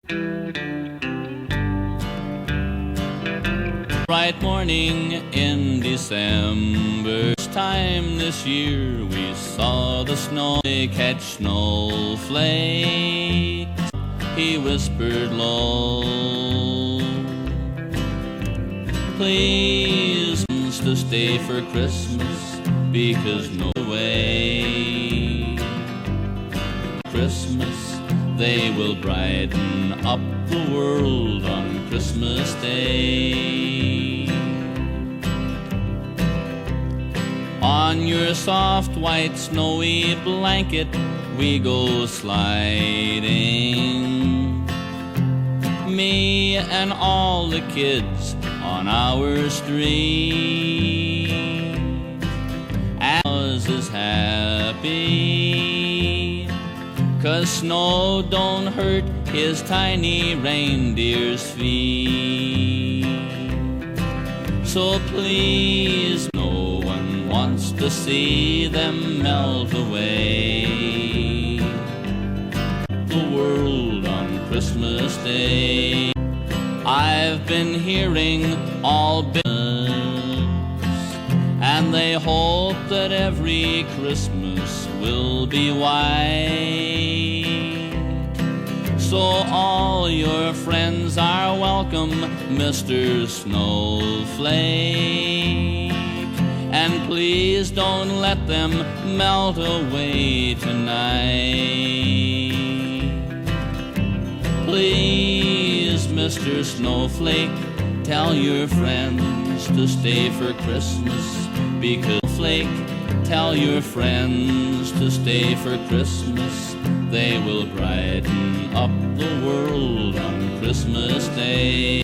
Bright morning in December, time this year we saw the snow catch snowflakes. He whispered low, please to stay for Christmas, because no way. Christmas, they will brighten up the world on Christmas Day. On your soft white snowy blanket we go sliding, me and all the kids on our street. Oz is happy 'cause snow don't hurt his tiny reindeer's feet. So please, no one wants to see them melt away. The world on Christmas Day. I've been hearing all business, and they hope that every Christmas will be white. So all your friends are welcome, Mr. Snowflake, and please don't let them melt away tonight. Please, Mr. Snowflake, tell your friends to stay for Christmas, because Snowflake, tell your friends to stay for Christmas. They will brighten up the world on Christmas Day.